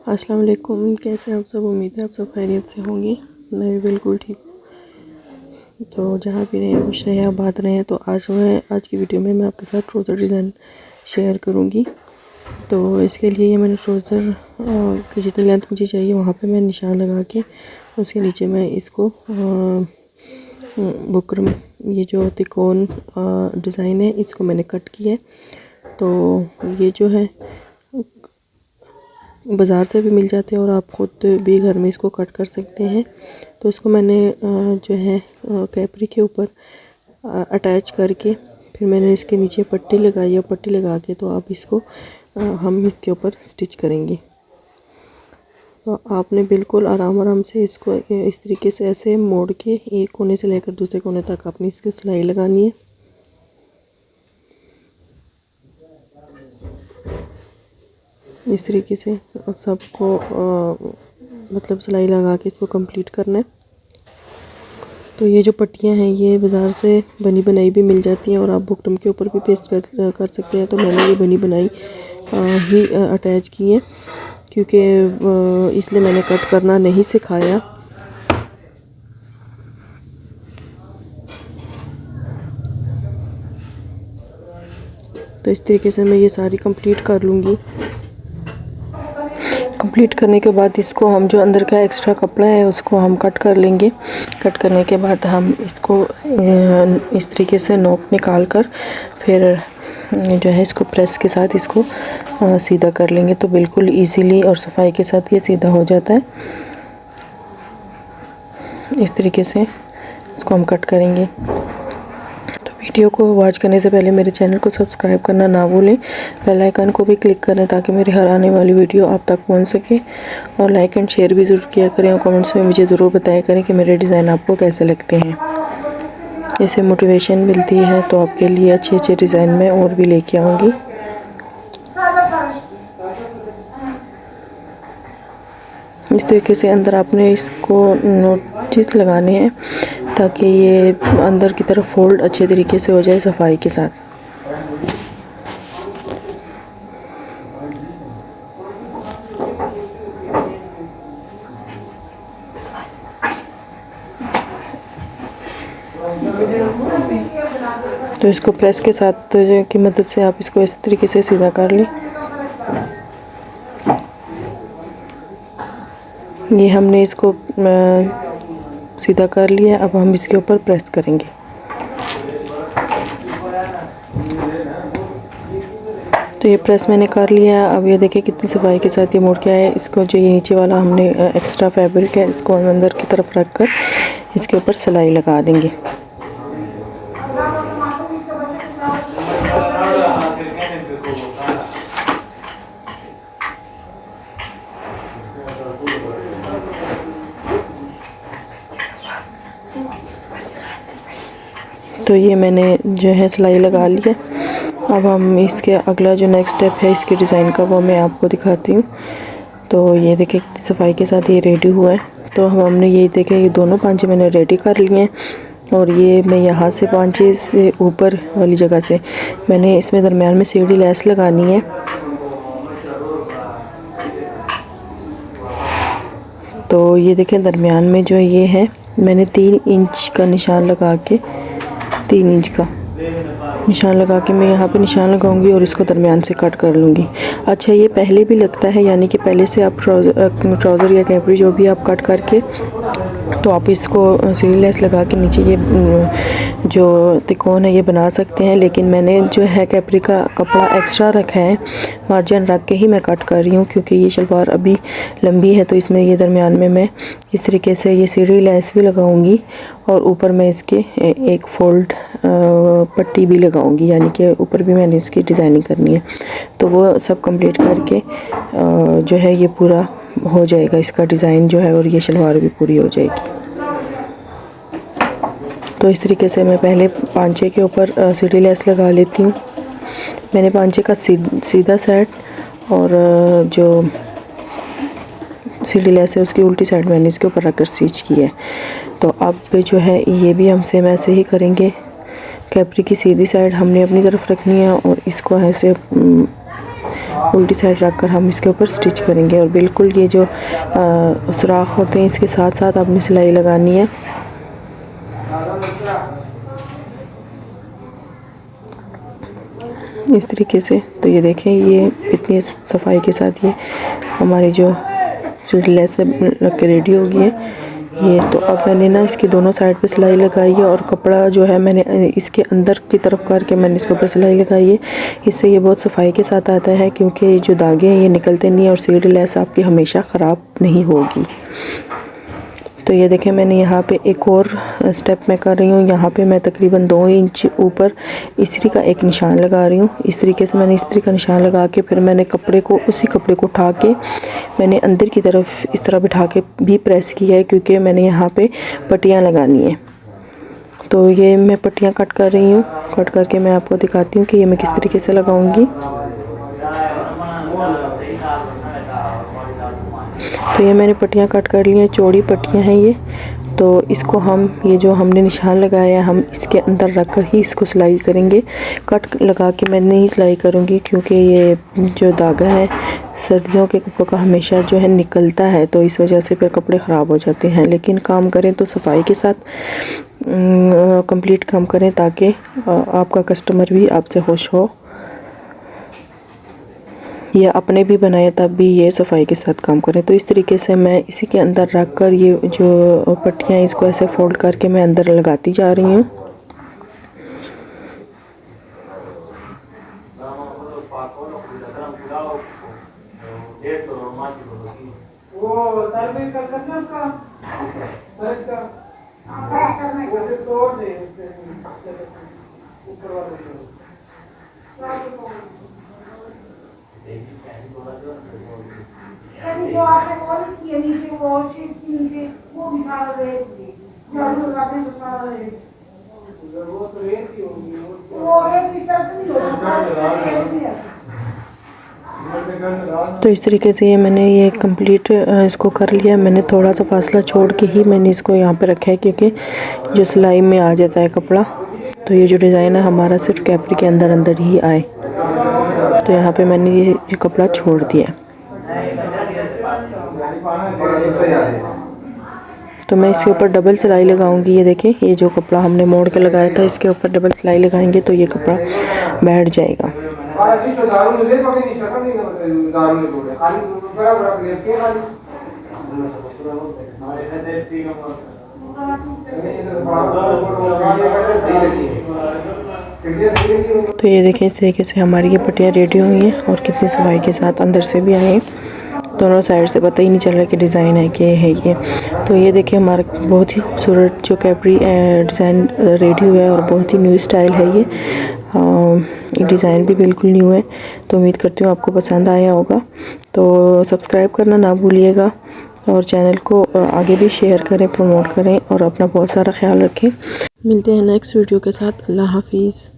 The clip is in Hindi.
अस्सलाम वालेकुम। कैसे हैं आप सब? उम्मीद है आप सब खैरियत से होंगे। मैं भी बिल्कुल ठीक हूँ। तो जहाँ भी रहें खुश रहें आबाद रहें। तो आज की वीडियो में मैं आपके साथ ट्राउज़र डिज़ाइन शेयर करूँगी। तो इसके लिए ये मैंने ट्राउज़र की जितनी लेंथ मुझे चाहिए वहाँ पे मैं निशान लगा के उसके नीचे मैं इसको बुकरम ये जो तिकोन डिज़ाइन है इसको मैंने कट किया है। तो ये जो है बाज़ार से भी मिल जाते हैं और आप ख़ुद भी घर में इसको कट कर सकते हैं। तो इसको मैंने जो है कैपरी के ऊपर अटैच करके फिर मैंने इसके नीचे पट्टी लगाई और पट्टी लगा के तो आप इसको हम इसके ऊपर स्टिच करेंगे। तो आपने बिल्कुल आराम से इसको इस तरीके से ऐसे मोड़ के एक कोने से लेकर दूसरे कोने तक आपने इसकी सिलाई लगानी है। इस तरीके से सबको मतलब सिलाई लगा के इसको कंप्लीट करना है। तो ये जो पट्टियाँ हैं ये बाज़ार से बनी बनाई भी मिल जाती हैं और आप बुकरम के ऊपर भी पेस्ट कर सकते हैं। तो मैंने ये बनी बनाई ही अटैच की है क्योंकि इसलिए मैंने कट करना नहीं सिखाया। तो इस तरीके से मैं ये सारी कंप्लीट कर लूँगी। कंप्लीट करने के बाद इसको हम जो अंदर का एक्स्ट्रा कपड़ा है उसको हम कट कर लेंगे। कट करने के बाद हम इसको इस तरीके से नोक निकाल कर फिर जो है इसको प्रेस के साथ इसको सीधा कर लेंगे। तो बिल्कुल इजीली और सफाई के साथ ये सीधा हो जाता है। इस तरीके से इसको हम कट करेंगे। वीडियो को वॉच करने से पहले मेरे चैनल को सब्सक्राइब करना ना भूलें। बेल आइकन को भी क्लिक करें ताकि मेरी हर आने वाली वीडियो आप तक पहुंच सके। और लाइक एंड शेयर भी ज़रूर किया करें और कमेंट्स में मुझे ज़रूर बताया करें कि मेरे डिज़ाइन आपको कैसे लगते हैं। इससे मोटिवेशन मिलती है तो आपके लिए अच्छे डिज़ाइन में और भी लेके आऊँगी। इस तरीके से अंदर आपने इसको नोटिस लगाने हैं ताकि ये अंदर की तरफ फोल्ड अच्छे तरीके से हो जाए सफाई के साथ। तो इसको प्रेस के साथ की मदद से आप इसको इस तरीके से सीधा कर लें। ये हमने इसको सीधा कर लिया। अब हम इसके ऊपर प्रेस करेंगे। तो ये प्रेस मैंने कर लिया। अब ये देखिए कितनी सफाई के साथ ये मुड़ के आया। इसको जो ये नीचे वाला हमने एक्स्ट्रा फैब्रिक है इसको हम अंदर की तरफ रख कर इसके ऊपर सिलाई लगा देंगे। तो ये मैंने जो है सिलाई लगा ली है। अब हम इसके अगला जो नेक्स्ट स्टेप है इसके डिज़ाइन का वो मैं आपको दिखाती हूँ। तो ये देखिए कितनी सफाई के साथ ये रेडी हुआ है। तो हमने ये देखे ये दोनों पांचे मैंने रेडी कर लिए हैं और ये मैं यहाँ से पांचे से ऊपर वाली जगह से मैंने इसमें दरमियान में सीढ़ी लेस लगानी है। तो ये देखें दरमियान में जो ये है मैंने 3 इंच का निशान लगा के 3 इंच का निशान लगा के मैं यहाँ पे निशान लगाऊंगी और इसको दरमियान से कट कर लूँगी। अच्छा ये पहले भी लगता है यानी कि पहले से आप ट्राउज़र या कैपरी जो भी आप कट करके तो आप इसको सीढ़ी लेस लगा के नीचे ये जो तिकोन है ये बना सकते हैं। लेकिन मैंने जो है कैपरी का कपड़ा एक्स्ट्रा रखा है, मार्जिन रख के ही मैं कट कर रही हूँ क्योंकि ये शलवार अभी लंबी है। तो इसमें ये दरमियान में मैं इस तरीके से ये सीढ़ी लेस भी लगाऊंगी और ऊपर मैं इसके एक फोल्ड पट्टी भी लगाऊंगी यानी कि ऊपर भी मैंने इसकी डिज़ाइनिंग करनी है। तो वो सब कंप्लीट करके जो है ये पूरा हो जाएगा इसका डिज़ाइन जो है और ये शलवार भी पूरी हो जाएगी। तो इस तरीके से मैं पहले पांचे के ऊपर सीढ़ी लेस लगा लेती हूँ। मैंने पांचे का सीधा साइड और जो सीढ़ी लेस है उसकी उल्टी साइड मैंने इसके ऊपर रखकर स्टिच की है। तो अब जो है ये भी हम सेम ऐसे ही करेंगे। कैपरी की सीधी साइड हमने अपनी तरफ रखनी है और इसको ऐसे उल्टी साइड रख कर हम इसके ऊपर स्टिच करेंगे। और बिल्कुल ये जो सुराख होते हैं इसके साथ साथ आपने सिलाई लगानी है। इस तरीके से। तो ये देखें, ये इतनी सफाई के साथ ये हमारी जो लेस लग के रेडी हो गई है। ये तो अब मैंने ना इसकी दोनों साइड पे सिलाई लगाई है और कपड़ा जो है मैंने इसके अंदर की तरफ करके मैंने इसके ऊपर सिलाई लगाई है। इससे ये बहुत सफाई के साथ आता है क्योंकि जो दागे हैं ये निकलते नहीं और सीड लेस आपकी हमेशा ख़राब नहीं होगी। तो ये देखें, मैंने यहाँ पे एक और स्टेप मैं कर रही हूँ। यहाँ पे मैं तकरीबन 2 इंच ऊपर इस्त्री का एक निशान लगा रही हूँ। इस तरीके से मैंने इस्त्री का निशान लगा के फिर मैंने उसी कपड़े को उठा के मैंने अंदर की तरफ इस तरह बिठा के भी प्रेस किया है, क्योंकि मैंने यहाँ पे पट्टियाँ लगानी है। तो ये मैं पट्टियाँ कट कर रही हूँ। कट करके मैं आपको दिखाती हूँ कि ये मैं किस तरीके से लगाऊँगी। तो ये मैंने पट्टियाँ कट कर ली हैं, चौड़ी पट्टियाँ हैं ये। तो इसको हम ये जो हमने निशान लगाया है हम इसके अंदर रख कर ही इसको सिलाई करेंगे। कट लगा के मैं नहीं सिलाई करूँगी, क्योंकि ये जो धागा है सर्दियों के कपड़ों का हमेशा जो है निकलता है, तो इस वजह से फिर कपड़े ख़राब हो जाते हैं। लेकिन काम करें तो सफाई के साथ कंप्लीट काम करें, ताकि आपका कस्टमर भी आपसे खुश हो। या अपने भी बनाए तब भी ये सफाई के साथ काम करें। तो इस तरीके से मैं इसी के अंदर रख कर ये जो पट्टियाँ इसको ऐसे फोल्ड करके मैं अंदर लगाती जा रही हूँ। जो आपने कॉल किया नीचे वो भी सारा रेत थी, जो हम लोग आते हैं तो सारा रेत, वो तो रेत ही होगी, वो रेत इस तरह नहीं होगा। तो इस तरीके से ये मैंने ये कंप्लीट इसको कर लिया। मैंने थोड़ा सा फासला छोड़ के ही मैंने इसको यहाँ पे रखा है, क्योंकि जो सिलाई में आ जाता है कपड़ा, तो ये जो डिज़ाइन है हमारा सिर्फ कैपरी के अंदर अंदर ही आए। तो यहाँ पे मैंने ये कपड़ा छोड़ दिया। तो मैं इसके ऊपर डबल सिलाई लगाऊंगी। ये देखें, ये जो कपड़ा हमने मोड़ के लगाया था इसके ऊपर डबल सिलाई लगाएंगे तो ये कपड़ा बैठ जाएगा। तो ये देखें, इस तरीके से हमारी ये पट्टियाँ रेडी हुई हैं और कितनी सफाई के साथ अंदर से भी आई हैं। दोनों साइड से पता ही नहीं चल रहा कि डिज़ाइन है कि है ये। तो ये देखिए, हमारा बहुत ही खूबसूरत जो कैपरी डिज़ाइन रेडी हुआ है और बहुत ही न्यू स्टाइल है ये डिज़ाइन भी बिल्कुल न्यू है। तो उम्मीद करती हूँ आपको पसंद आया होगा। तो सब्सक्राइब करना ना भूलिएगा और चैनल को आगे भी शेयर करें, प्रमोट करें और अपना बहुत सारा ख्याल रखें। मिलते हैं नेक्स्ट वीडियो के साथ। अल्लाह हाफिज़।